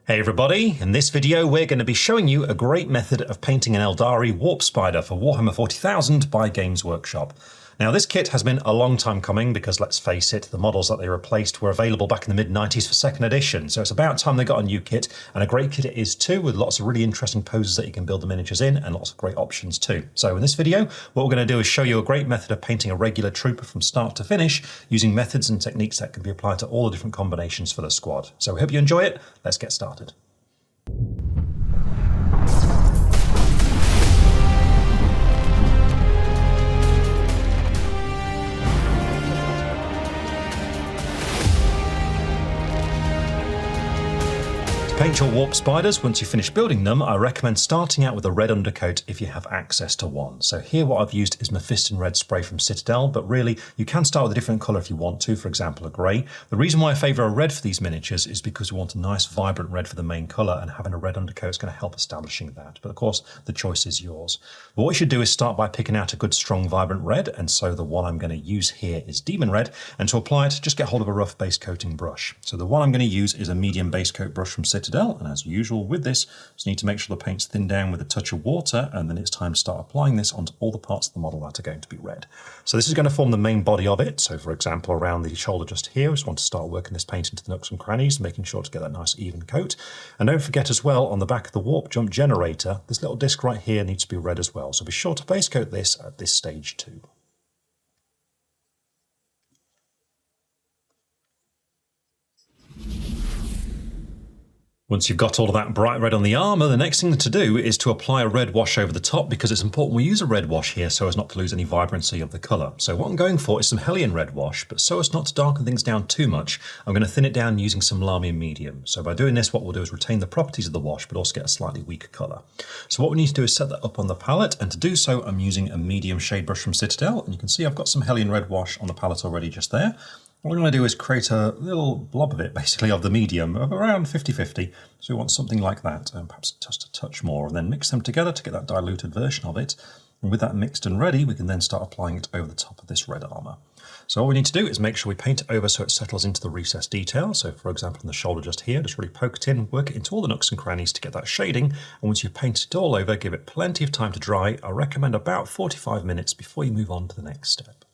Hey everybody, in this video we're going to be showing you a great method of painting an Aeldari Warp Spider for Warhammer 40,000 by Games Workshop. Now this kit has been a long time coming because let's face it, the models that they replaced were available back in the mid-90s for second edition, so it's about time they got a new kit, and a great kit it is too, with lots of really interesting poses that you can build the miniatures in and lots of great options too. So in this video what we're going to do is show you a great method of painting a regular trooper from start to finish using methods and techniques that can be applied to all the different combinations for the squad. So we hope you enjoy it. Let's get started. To paint your warp spiders, once you finish building them, I recommend starting out with a red undercoat if you have access to one. So here what I've used is Mephiston red spray from Citadel, but really you can start with a different colour if you want to, for example a grey. The reason why I favour a red for these miniatures is because we want a nice vibrant red for the main colour, and having a red undercoat is going to help establishing that. But of course the choice is yours. But what you should do is start by picking out a good strong vibrant red, and so the one I'm going to use here is Demon Red, and to apply it just get hold of a rough base coating brush. So the one I'm going to use is a medium base coat brush from Citadel. And as usual with this, just need to make sure the paint's thinned down with a touch of water, and then it's time to start applying this onto all the parts of the model that are going to be red. So this is going to form the main body of it. So for example, around the shoulder just here, I just want to start working this paint into the nooks and crannies, making sure to get that nice even coat. And don't forget as well, on the back of the warp jump generator, this little disc right here needs to be red as well. So be sure to base coat this at this stage too. Once you've got all of that bright red on the armour, the next thing to do is to apply a red wash over the top, because it's important we use a red wash here so as not to lose any vibrancy of the colour. So what I'm going for is some Hellion red wash, but so as not to darken things down too much, I'm going to thin it down using some Lahmian medium. So by doing this, what we'll do is retain the properties of the wash, but also get a slightly weaker colour. So what we need to do is set that up on the palette, and to do so I'm using a medium shade brush from Citadel, and you can see I've got some Hellion red wash on the palette already just there. What I'm going to do is create a little blob of it, basically, of the medium, of around 50-50. So we want something like that, perhaps just a touch more, and then mix them together to get that diluted version of it. And with that mixed and ready, we can then start applying it over the top of this red armour. So all we need to do is make sure we paint it over so it settles into the recessed detail. So for example, on the shoulder just here, just really poke it in, work it into all the nooks and crannies to get that shading. And once you've painted it all over, give it plenty of time to dry. I recommend about 45 minutes before you move on to the next step.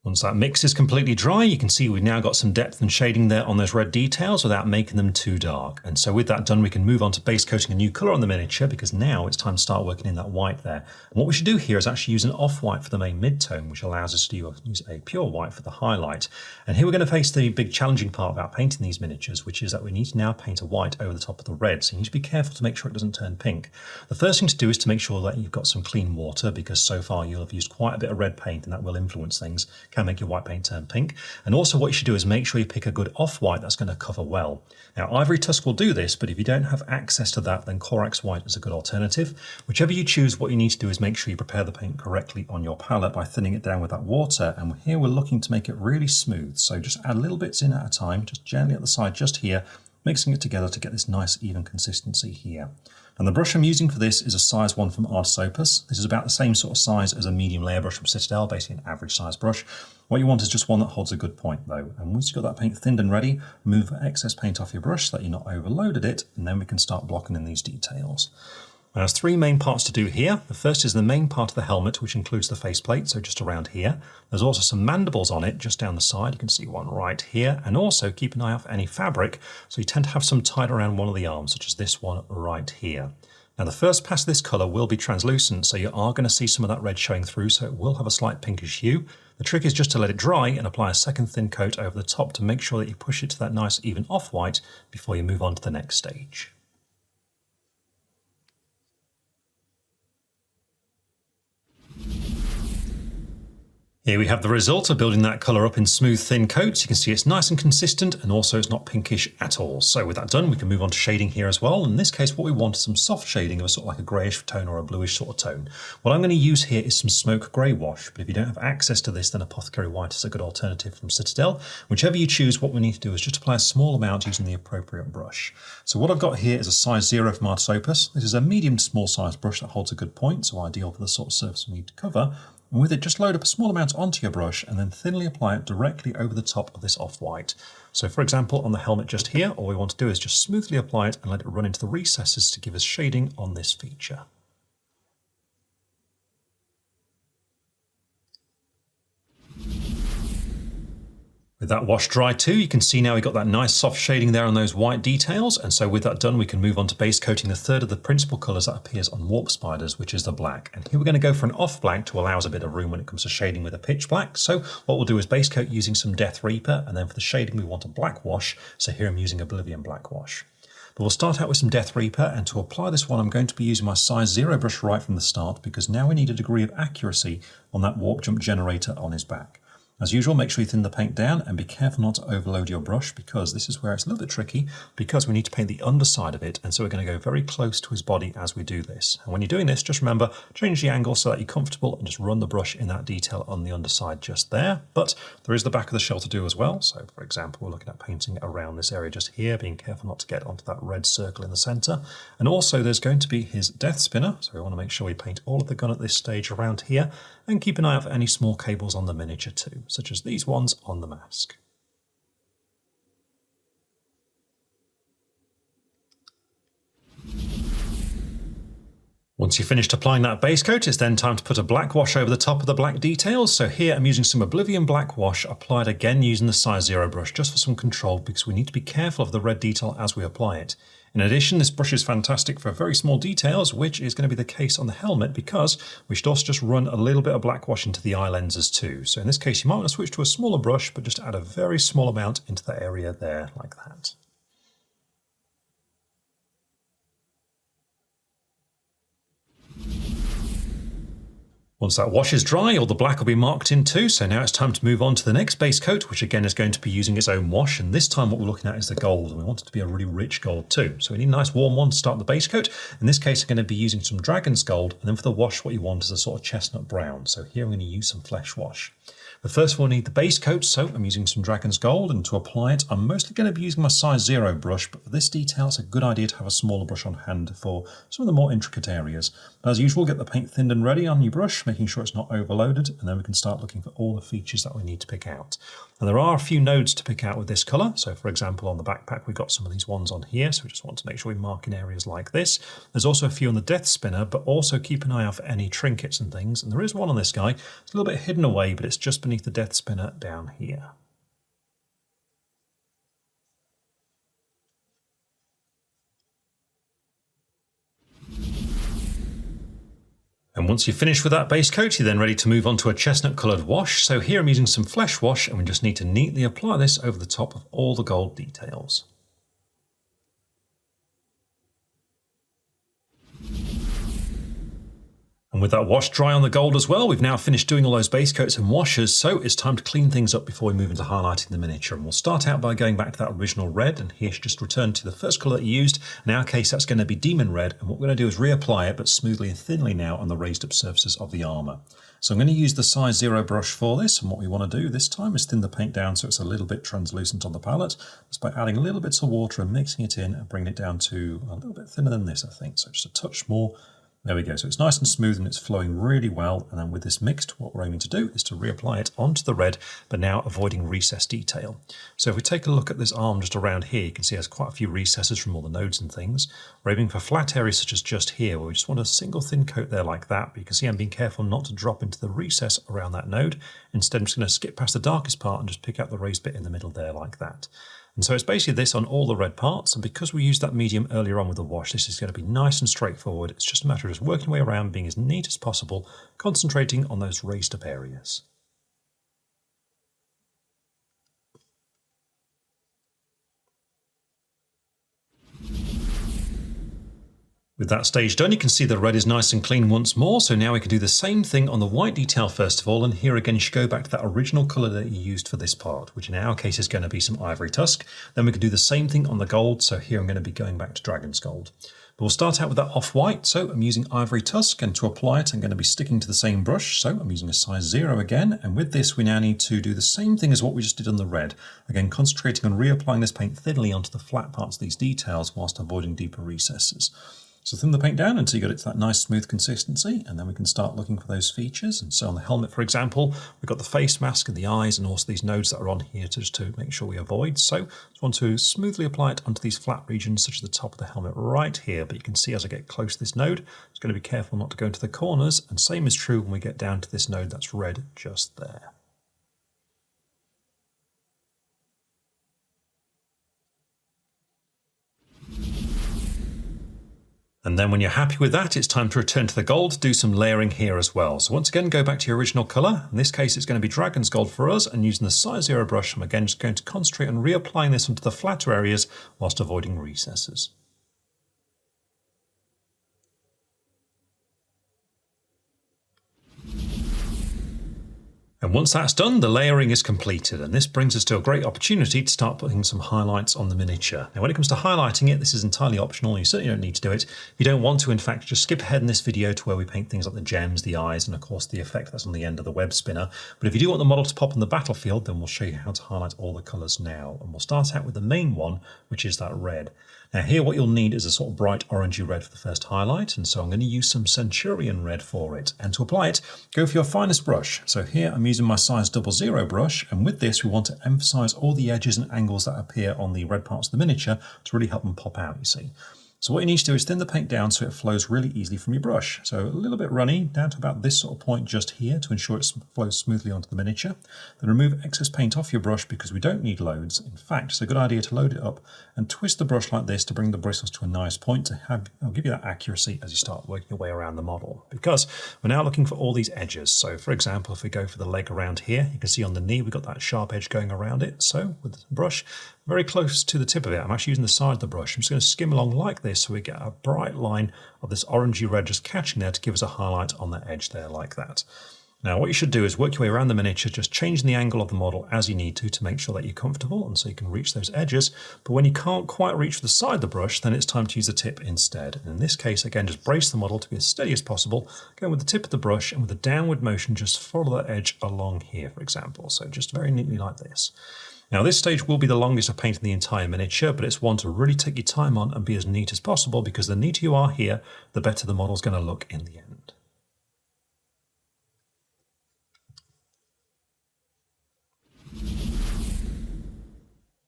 Once that mix is completely dry, you can see we've now got some depth and shading there on those red details without making them too dark. And so with that done, we can move on to base coating a new colour on the miniature, because now it's time to start working in that white there. And what we should do here is actually use an off-white for the main mid-tone, which allows us to use a pure white for the highlight. And here we're going to face the big challenging part about painting these miniatures, which is that we need to now paint a white over the top of the red. So you need to be careful to make sure it doesn't turn pink. The first thing to do is to make sure that you've got some clean water, because so far you'll have used quite a bit of red paint and that will influence things. Can make your white paint turn pink. And also what you should do is make sure you pick a good off-white that's going to cover well. Now Ivory Tusk will do this, but if you don't have access to that, then Corax White is a good alternative. Whichever you choose, what you need to do is make sure you prepare the paint correctly on your palette by thinning it down with that water, and here we're looking to make it really smooth. So just add little bits in at a time, just gently at the side just here, mixing it together to get this nice even consistency here. And the brush I'm using for this is a size 1 from Ard's Opus. This is about the same sort of size as a medium layer brush from Citadel, basically an average size brush. What you want is just one that holds a good point though. And once you've got that paint thinned and ready, remove excess paint off your brush so that you're not overloaded it, and then we can start blocking in these details. Now, there's three main parts to do here. The first is the main part of the helmet, which includes the faceplate, so just around here. There's also some mandibles on it, just down the side. You can see one right here. And also keep an eye out for any fabric, so you tend to have some tied around one of the arms, such as this one right here. Now the first pass of this colour will be translucent, so you are going to see some of that red showing through, so it will have a slight pinkish hue. The trick is just to let it dry and apply a second thin coat over the top to make sure that you push it to that nice even off-white before you move on to the next stage. Here we have the result of building that colour up in smooth thin coats. You can see it's nice and consistent, and also it's not pinkish at all. So with that done, we can move on to shading here as well. In this case, what we want is some soft shading of a sort of like a greyish tone or a bluish sort of tone. What I'm going to use here is some smoke grey wash, but if you don't have access to this, then Apothecary White is a good alternative from Citadel. Whichever you choose, what we need to do is just apply a small amount using the appropriate brush. So what I've got here is a size 0 from Ard's Opus. This is a medium to small size brush that holds a good point, so ideal for the sort of surface we need to cover. And with it, just load up a small amount onto your brush and then thinly apply it directly over the top of this off-white. So for example, on the helmet just here, all we want to do is just smoothly apply it and let it run into the recesses to give us shading on this feature. With that wash dry too, you can see now we've got that nice soft shading there on those white details. And so with that done, we can move on to base coating the third of the principal colours that appears on Warp Spiders, which is the black. And here we're going to go for an off black to allow us a bit of room when it comes to shading with a pitch black. So what we'll do is base coat using some Death Reaper, and then for the shading we want a black wash. So here I'm using Oblivion black wash. But we'll start out with some Death Reaper, and to apply this one I'm going to be using my size 0 brush right from the start, because now we need a degree of accuracy on that warp jump generator on his back. As usual, make sure you thin the paint down and be careful not to overload your brush, because this is where it's a little bit tricky, because we need to paint the underside of it, and so we're going to go very close to his body as we do this. And when you're doing this, just remember, change the angle so that you're comfortable and just run the brush in that detail on the underside just there. But there is the back of the shell to do as well. So for example, we're looking at painting around this area just here, being careful not to get onto that red circle in the center. And also there's going to be his death spinner, so we want to make sure we paint all of the gun at this stage around here, and keep an eye out for any small cables on the miniature too, such as these ones on the mask. Once you've finished applying that base coat, it's then time to put a black wash over the top of the black details. So here I'm using some Oblivion black wash, applied again using the size 0 brush, just for some control, because we need to be careful of the red detail as we apply it. In addition, this brush is fantastic for very small details, which is going to be the case on the helmet, because we should also just run a little bit of black wash into the eye lenses too. So in this case, you might want to switch to a smaller brush, but just add a very small amount into that area there, like that. Once that wash is dry, all the black will be marked in too, so now it's time to move on to the next base coat, which again is going to be using its own wash, and this time what we're looking at is the gold, and we want it to be a really rich gold too. So we need a nice warm one to start the base coat. In this case, I'm going to be using some Dragon's Gold, and then for the wash what you want is a sort of chestnut brown. So here I'm going to use some Flesh Wash. But first of all, we need the base coat, so I'm using some Dragon's Gold, and to apply it, I'm mostly going to be using my size 0 brush, but for this detail, it's a good idea to have a smaller brush on hand for some of the more intricate areas. But as usual, get the paint thinned and ready on your brush, making sure it's not overloaded, and then we can start looking for all the features that we need to pick out. And there are a few nodes to pick out with this colour. So for example, on the backpack, we've got some of these ones on here, so we just want to make sure we mark in areas like this. There's also a few on the Death Spinner, but also keep an eye out for any trinkets and things. And there is one on this guy. It's a little bit hidden away, but it's just beneath the Death Spinner down here. And once you've finished with that base coat, you're then ready to move on to a chestnut coloured wash. So here I'm using some Flesh Wash, and we just need to neatly apply this over the top of all the gold details. And with that wash dry on the gold as well, we've now finished doing all those base coats and washes, so it's time to clean things up before we move into highlighting the miniature. And we'll start out by going back to that original red, and here just return to the first colour that you used. In our case, that's going to be Demon Red, and what we're going to do is reapply it, but smoothly and thinly now on the raised up surfaces of the armour. So I'm going to use the size 0 brush for this, and what we want to do this time is thin the paint down so it's a little bit translucent on the palette, just by adding little bits of water and mixing it in and bringing it down to a little bit thinner than this, I think, so just a touch more. There we go, so it's nice and smooth and it's flowing really well, and then with this mixed, what we're aiming to do is to reapply it onto the red, but now avoiding recess detail. So if we take a look at this arm just around here, you can see it has quite a few recesses from all the nodes and things. We're aiming for flat areas such as just here, where we just want a single thin coat there like that, but you can see I'm being careful not to drop into the recess around that node. Instead, I'm just going to skip past the darkest part and just pick out the raised bit in the middle there like that. And so it's basically this on all the red parts, and because we used that medium earlier on with the wash, this is going to be nice and straightforward. It's just a matter of just working your way around, being as neat as possible, concentrating on those raised up areas. With that stage done, you can see the red is nice and clean once more, so now we can do the same thing on the white detail first of all, and here again you should go back to that original colour that you used for this part, which in our case is going to be some Ivory Tusk. Then we can do the same thing on the gold, so here I'm going to be going back to Dragon's Gold. But we'll start out with that off-white, so I'm using Ivory Tusk, and to apply it I'm going to be sticking to the same brush, so I'm using a size 0 again, and with this we now need to do the same thing as what we just did on the red, again concentrating on reapplying this paint thinly onto the flat parts of these details whilst avoiding deeper recesses. So thin the paint down until you get it to that nice smooth consistency, and then we can start looking for those features. And so on the helmet, for example, we've got the face mask and the eyes and also these nodes that are on here just to make sure we avoid. So just want to smoothly apply it onto these flat regions such as the top of the helmet right here. But you can see as I get close to this node, it's going to be careful not to go into the corners. And same is true when we get down to this node that's red just there. And then when you're happy with that, it's time to return to the gold, do some layering here as well. So once again, go back to your original colour. In this case, it's going to be Dragon's Gold for us, and using the size 0 brush, I'm again just going to concentrate on reapplying this onto the flatter areas whilst avoiding recesses. And once that's done, the layering is completed, and this brings us to a great opportunity to start putting some highlights on the miniature. Now when it comes to highlighting it, this is entirely optional, you certainly don't need to do it. If you don't want to, in fact, just skip ahead in this video to where we paint things like the gems, the eyes, and of course the effect that's on the end of the web spinner. But if you do want the model to pop on the battlefield, then we'll show you how to highlight all the colours now. And we'll start out with the main one, which is that red. Now here what you'll need is a sort of bright orangey red for the first highlight, and so I'm going to use some Centurion red for it. And to apply it, go for your finest brush. So here I'm using my size 00 brush, and with this we want to emphasise all the edges and angles that appear on the red parts of the miniature to really help them pop out, you see. So what you need to do is thin the paint down so it flows really easily from your brush. So a little bit runny, down to about this sort of point just here to ensure it flows smoothly onto the miniature. Then remove excess paint off your brush because we don't need loads. In fact, it's a good idea to load it up and twist the brush like this to bring the bristles to a nice point to I'll give you that accuracy as you start working your way around the model. Because we're now looking for all these edges. So for example, if we go for the leg around here, you can see on the knee we've got that sharp edge going around it. So with the brush, very close to the tip of it, I'm actually using the side of the brush. I'm just going to skim along like this so we get a bright line of this orangey red just catching there to give us a highlight on that edge there like that. Now what you should do is work your way around the miniature, just changing the angle of the model as you need to make sure that you're comfortable and so you can reach those edges. But when you can't quite reach the side of the brush, then it's time to use the tip instead. And in this case, again, just brace the model to be as steady as possible. Going with the tip of the brush and with a downward motion, just follow that edge along here, for example. So just very neatly like this. Now this stage will be the longest of painting the entire miniature, but it's one to really take your time on and be as neat as possible, because the neater you are here, the better the model's going to look in the end.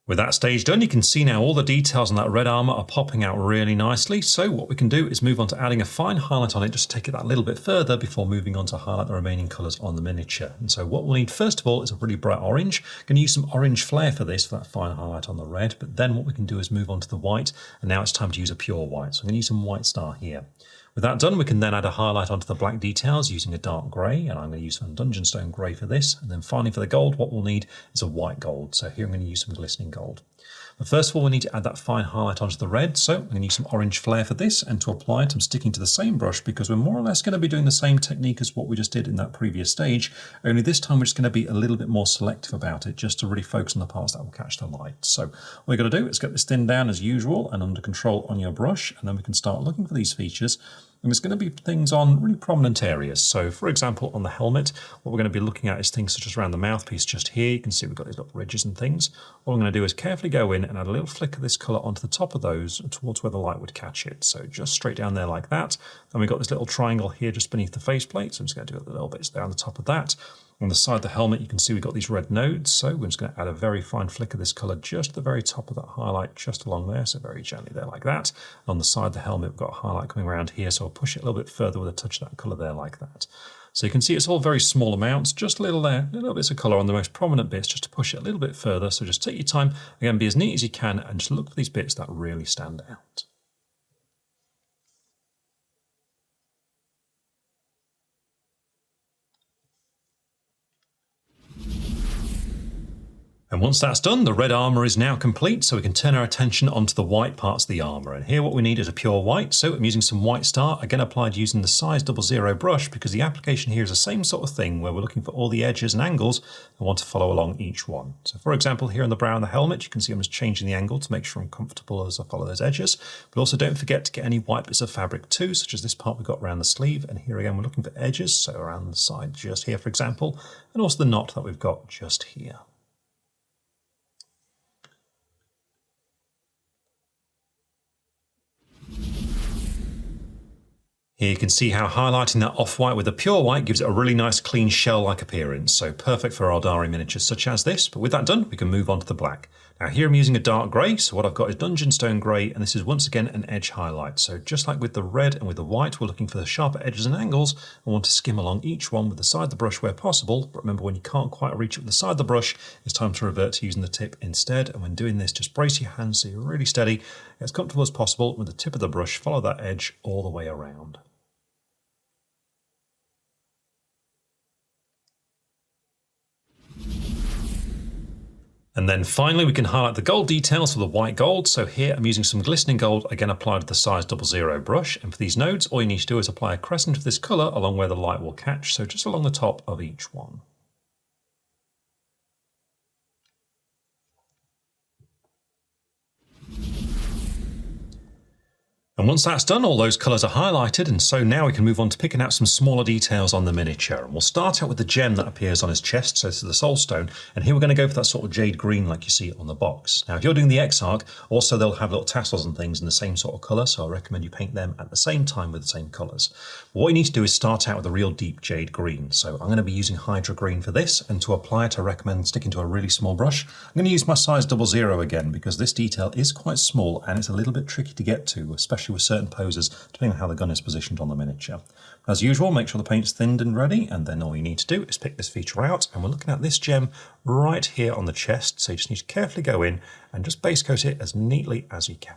With that stage done, you can see now all the details on that red armour are popping out really nicely. So what we can do is move on to adding a fine highlight on it, just to take it that little bit further before moving on to highlight the remaining colours on the miniature. And so what we'll need first of all is a really bright orange. I'm going to use some orange flare for this, for that fine highlight on the red. But then what we can do is move on to the white, and now it's time to use a pure white. So I'm going to use some white star here. With that done, we can then add a highlight onto the black details using a dark grey, and I'm going to use some Dungeonstone grey for this. And then finally for the gold, what we'll need is a white gold. So here I'm going to use some glistening gold. But first of all, we need to add that fine highlight onto the red. So I'm going to use some orange flare for this, and to apply it, I'm sticking to the same brush because we're more or less going to be doing the same technique as what we just did in that previous stage. Only this time we're just going to be a little bit more selective about it, just to really focus on the parts that will catch the light. So what we're going to do is get this thinned down as usual and under control on your brush, and then we can start looking for these features. And there's going to be things on really prominent areas. So for example, on the helmet, what we're going to be looking at is things such as around the mouthpiece just here. You can see we've got these little ridges and things. All I'm going to do is carefully go in and add a little flick of this colour onto the top of those towards where the light would catch it. So just straight down there like that. Then we've got this little triangle here just beneath the faceplate. So I'm just going to do a little bit there on the top of that. On the side of the helmet, you can see we've got these red nodes. So we're just going to add a very fine flick of this colour just at the very top of that highlight, just along there. So very gently there like that. And on the side of the helmet, we've got a highlight coming around here. So I'll push it a little bit further with a touch of that colour there like that. So you can see it's all very small amounts, just a little there, little bits of colour on the most prominent bits just to push it a little bit further. So just take your time, again, be as neat as you can and just look for these bits that really stand out. And once that's done, the red armour is now complete, so we can turn our attention onto the white parts of the armour. And here what we need is a pure white, so I'm using some white star, again applied using the size 00 brush, because the application here is the same sort of thing, where we're looking for all the edges and angles and want to follow along each one. So for example, here on the brow of the helmet, you can see I'm just changing the angle to make sure I'm comfortable as I follow those edges. But also don't forget to get any white bits of fabric too, such as this part we've got around the sleeve. And here again, we're looking for edges, so around the side just here, for example, and also the knot that we've got just here. Here you can see how highlighting that off-white with a pure white gives it a really nice clean shell-like appearance, so perfect for Aeldari miniatures such as this. But with that done, we can move on to the black. Now here I'm using a dark grey, so what I've got is Dungeonstone grey, and this is once again an edge highlight. So just like with the red and with the white, we're looking for the sharper edges and angles, and want to skim along each one with the side of the brush where possible. But remember, when you can't quite reach it with the side of the brush, it's time to revert to using the tip instead. And when doing this, just brace your hands so you're really steady, as comfortable as possible. With the tip of the brush, follow that edge all the way around. And then finally we can highlight the gold details with the white gold. So here I'm using some glistening gold, again applied with the size 00 brush. And for these nodes, all you need to do is apply a crescent of this colour along where the light will catch, so just along the top of each one. And once that's done, all those colours are highlighted, and so now we can move on to picking out some smaller details on the miniature. And we'll start out with the gem that appears on his chest, so this is the soul stone, and here we're going to go for that sort of jade green like you see on the box. Now if you're doing the X-Arc, also they'll have little tassels and things in the same sort of colour, so I recommend you paint them at the same time with the same colours. What you need to do is start out with a real deep jade green, so I'm going to be using Hydra Green for this, and to apply it I recommend sticking to a really small brush. I'm going to use my size 00 again, because this detail is quite small and it's a little bit tricky to get to, especially with certain poses, depending on how the gun is positioned on the miniature. As usual, make sure the paint's thinned and ready, and then all you need to do is pick this feature out, and we're looking at this gem right here on the chest, so you just need to carefully go in and just base coat it as neatly as you can.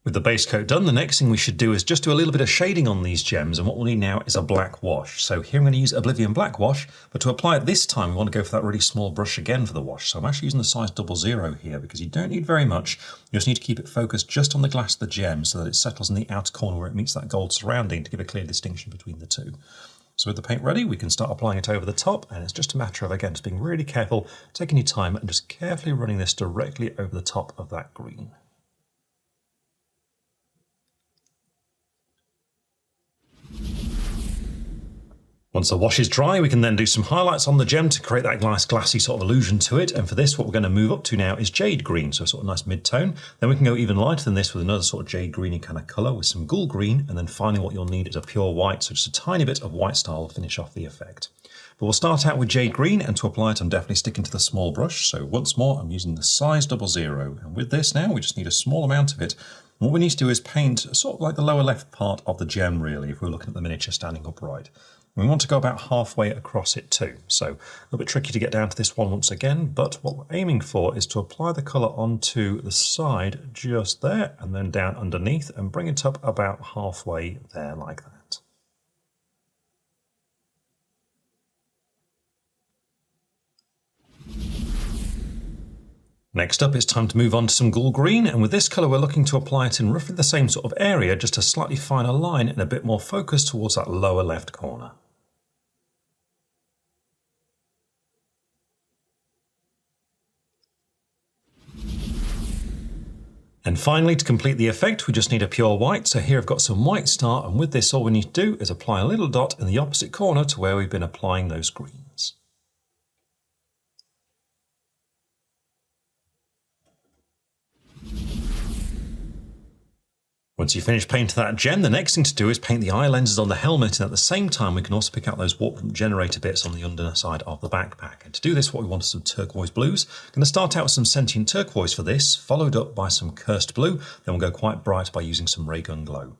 With the base coat done, the next thing we should do is just do a little bit of shading on these gems, and what we'll need now is a black wash. So here I'm going to use Oblivion Black Wash, but to apply it this time we want to go for that really small brush again for the wash. So I'm actually using the size 00 here because you don't need very much, you just need to keep it focused just on the glass of the gem so that it settles in the outer corner where it meets that gold surrounding to give a clear distinction between the two. So with the paint ready, we can start applying it over the top, and it's just a matter of, again, just being really careful, taking your time and just carefully running this directly over the top of that green. Once the wash is dry, we can then do some highlights on the gem to create that nice glassy sort of illusion to it. And for this, what we're going to move up to now is jade green, so a sort of nice mid-tone. Then we can go even lighter than this with another sort of jade greeny kind of colour with some ghoul green. And then finally what you'll need is a pure white, so just a tiny bit of white style to finish off the effect. But we'll start out with jade green, and to apply it I'm definitely sticking to the small brush. So once more I'm using the size 00, and with this now we just need a small amount of it. And what we need to do is paint sort of like the lower left part of the gem really, if we're looking at the miniature standing upright. We want to go about halfway across it too, so a little bit tricky to get down to this one once again, but what we're aiming for is to apply the colour onto the side just there and then down underneath and bring it up about halfway there like that. Next up, it's time to move on to some ghoul green, and with this colour we're looking to apply it in roughly the same sort of area, just a slightly finer line and a bit more focus towards that lower left corner. And finally, to complete the effect, we just need a pure white. So here I've got some white star, and with this all we need to do is apply a little dot in the opposite corner to where we've been applying those greens. Once you finish painting that gem, the next thing to do is paint the eye lenses on the helmet, and at the same time we can also pick out those warp generator bits on the underside of the backpack. And to do this, what we want is some turquoise blues. I'm going to start out with some sentient turquoise for this, followed up by some cursed blue, then we'll go quite bright by using some ray gun glow.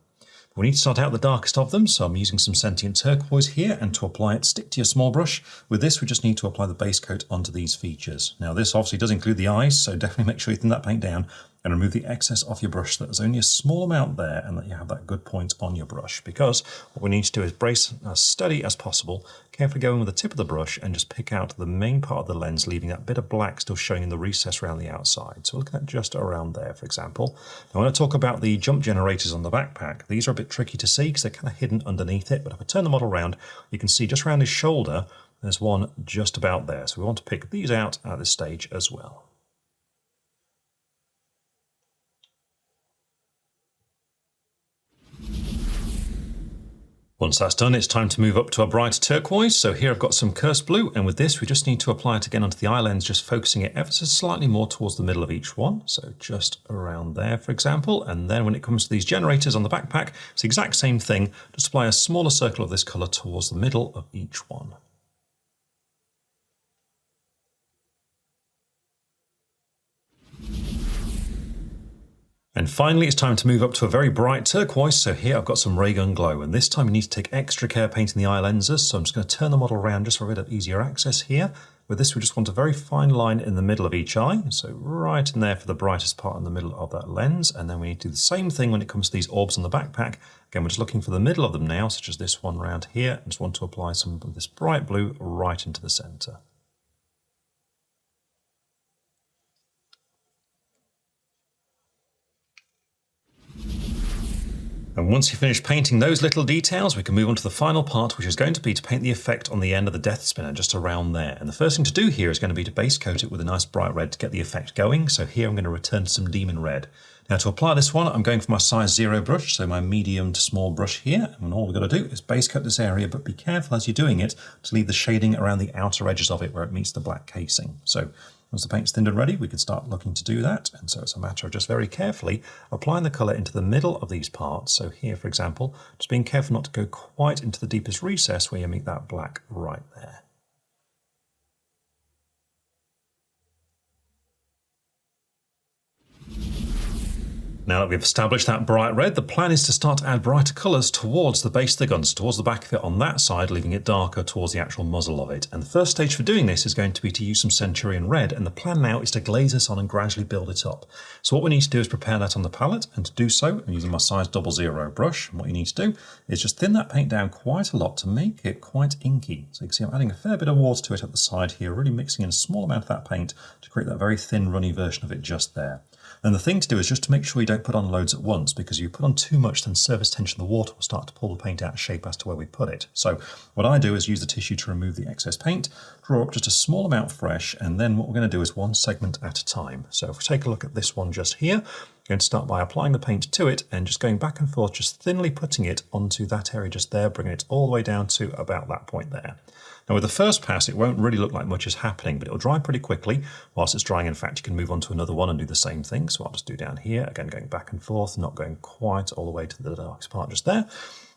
We need to start out the darkest of them, so I'm using some sentient turquoise here, and to apply it, stick to your small brush. With this, we just need to apply the base coat onto these features. Now this obviously does include the eyes, so definitely make sure you thin that paint down and remove the excess off your brush so that there's only a small amount there and that you have that good point on your brush, because what we need to do is brace as steady as possible, carefully go in with the tip of the brush and just pick out the main part of the lens, leaving that bit of black still showing in the recess around the outside. So looking at just around there, for example. Now I want to talk about the jump generators on the backpack. These are a bit tricky to see because they're kind of hidden underneath it, but if I turn the model around, you can see just around his shoulder, there's one just about there. So we want to pick these out at this stage as well. Once that's done, it's time to move up to a brighter turquoise. So here I've got some cursed blue, and with this we just need to apply it again onto the eye lens, just focusing it ever so slightly more towards the middle of each one. So just around there, for example. And then when it comes to these generators on the backpack, it's the exact same thing. Just apply a smaller circle of this colour towards the middle of each one. And finally, it's time to move up to a very bright turquoise. So here I've got some ray gun glow, and this time you need to take extra care painting the eye lenses. So I'm just going to turn the model around just for a bit of easier access here. With this, we just want a very fine line in the middle of each eye. So right in there for the brightest part in the middle of that lens. And then we need to do the same thing when it comes to these orbs on the backpack. Again, we're just looking for the middle of them now, such as this one around here. I just want to apply some of this bright blue right into the center. And once you finish painting those little details, we can move on to the final part, which is going to be to paint the effect on the end of the Death Spinner, just around there. And the first thing to do here is going to be to base coat it with a nice bright red to get the effect going. So here I'm going to return to some Demon Red. Now to apply this one, I'm going for my size 0 brush, so my medium to small brush here. And all we've got to do is base coat this area, but be careful as you're doing it to leave the shading around the outer edges of it where it meets the black casing. So once the paint's thinned and ready, we can start looking to do that. And so it's a matter of just very carefully applying the colour into the middle of these parts. So here, for example, just being careful not to go quite into the deepest recess where you meet that black right there. Now that we've established that bright red, the plan is to start to add brighter colours towards the base of the guns, towards the back of it on that side, leaving it darker towards the actual muzzle of it. And the first stage for doing this is going to be to use some Centurion Red, and the plan now is to glaze this on and gradually build it up. So what we need to do is prepare that on the palette, and to do so, I'm using my size 00 brush. And what you need to do is just thin that paint down quite a lot to make it quite inky. So you can see I'm adding a fair bit of water to it at the side here, really mixing in a small amount of that paint to create that very thin, runny version of it just there. And the thing to do is just to make sure you don't put on loads at once, because if you put on too much, then surface tension of the water will start to pull the paint out of shape as to where we put it. So what I do is use the tissue to remove the excess paint, draw up just a small amount fresh, and then what we're going to do is one segment at a time. So if we take a look at this one just here, I'm going to start by applying the paint to it and just going back and forth, just thinly putting it onto that area just there, bringing it all the way down to about that point there. Now with the first pass, it won't really look like much is happening, but it'll dry pretty quickly. Whilst it's drying, in fact, you can move on to another one and do the same thing. So I'll just do down here, again, going back and forth, not going quite all the way to the darkest part just there.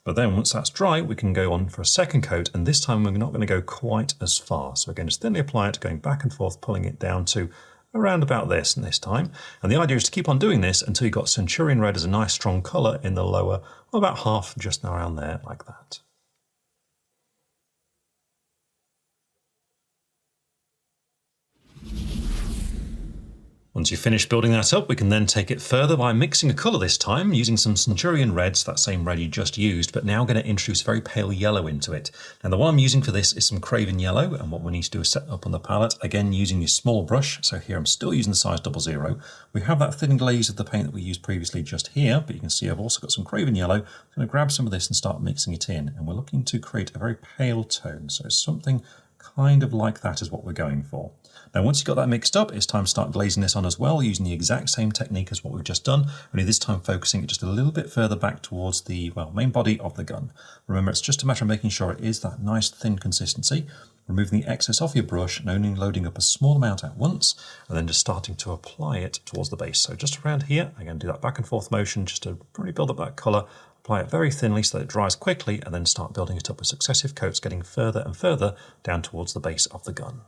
But then once that's dry, we can go on for a second coat, and this time we're not going to go quite as far. So again, just thinly apply it, going back and forth, pulling it down to around about this time. And the idea is to keep on doing this until you've got Centurion Red as a nice strong colour in the lower, well, about half just around there, like that. Once you've finished building that up, we can then take it further by mixing a colour this time, using some Centurion Reds, that same red you just used, but now going to introduce very pale yellow into it. Now the one I'm using for this is some Craven Yellow, and what we need to do is set up on the palette, again using your small brush. So here I'm still using the size 00. We have that thin glaze of the paint that we used previously just here, but you can see I've also got some Craven Yellow. I'm going to grab some of this and start mixing it in, and we're looking to create a very pale tone, so something kind of like that is what we're going for. Now once you've got that mixed up, it's time to start glazing this on as well, using the exact same technique as what we've just done, only this time focusing it just a little bit further back towards the, well, main body of the gun. Remember, it's just a matter of making sure it is that nice thin consistency, removing the excess off your brush and only loading up a small amount at once, and then just starting to apply it towards the base. So just around here, again, do that back and forth motion just to really build up that colour. Apply it very thinly so that it dries quickly, and then start building it up with successive coats, getting further and further down towards the base of the gun.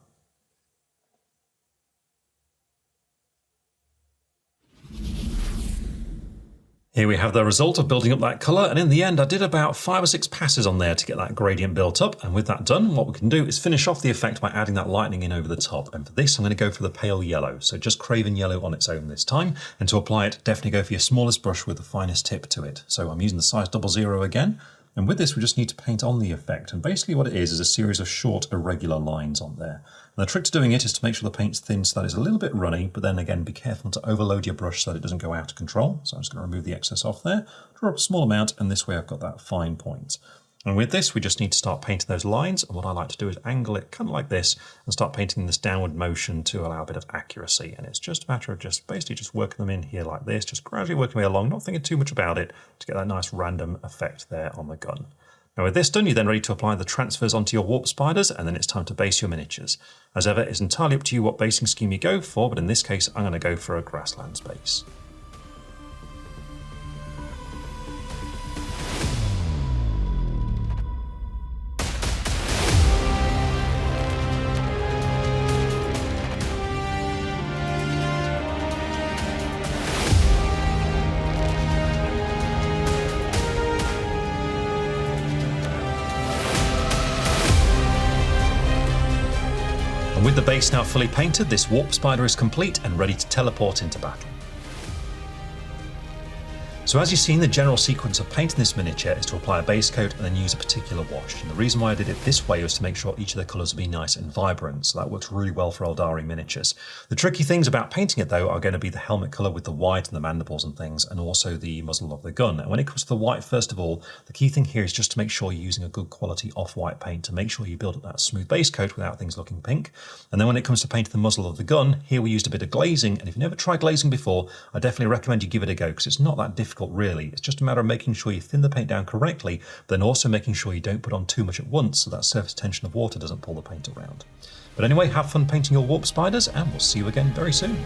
Here we have the result of building up that colour, and in the end I did about 5 or 6 passes on there to get that gradient built up, and with that done, what we can do is finish off the effect by adding that lightning in over the top. And for this I'm going to go for the pale yellow, so just Craven Yellow on its own this time, and to apply it definitely go for your smallest brush with the finest tip to it. So I'm using the size 00 again, and with this we just need to paint on the effect, and basically what it is a series of short irregular lines on there. And the trick to doing it is to make sure the paint's thin so that it's a little bit runny, but then again be careful to overload your brush so that it doesn't go out of control. So I'm just going to remove the excess off there, draw up a small amount, and this way I've got that fine point. And with this we just need to start painting those lines, and what I like to do is angle it kind of like this and start painting this downward motion to allow a bit of accuracy. And it's just a matter of just basically just working them in here like this, just gradually working my way along, not thinking too much about it, to get that nice random effect there on the gun. Now with this done, you're then ready to apply the transfers onto your warp spiders, and then it's time to base your miniatures. As ever, it's entirely up to you what basing scheme you go for, but in this case, I'm going to go for a grasslands base. And with the base now fully painted, this warp spider is complete and ready to teleport into battle. So as you've seen, the general sequence of painting this miniature is to apply a base coat and then use a particular wash. And the reason why I did it this way was to make sure each of the colours would be nice and vibrant. So that works really well for Aeldari miniatures. The tricky things about painting it though are going to be the helmet colour with the white and the mandibles and things, and also the muzzle of the gun. And when it comes to the white, first of all, the key thing here is just to make sure you're using a good quality off-white paint to make sure you build up that smooth base coat without things looking pink. And then when it comes to painting the muzzle of the gun, here we used a bit of glazing. And if you've never tried glazing before, I definitely recommend you give it a go because it's not that difficult really. It's just a matter of making sure you thin the paint down correctly, but then also making sure you don't put on too much at once so that surface tension of water doesn't pull the paint around. But anyway, have fun painting your warp spiders, and we'll see you again very soon.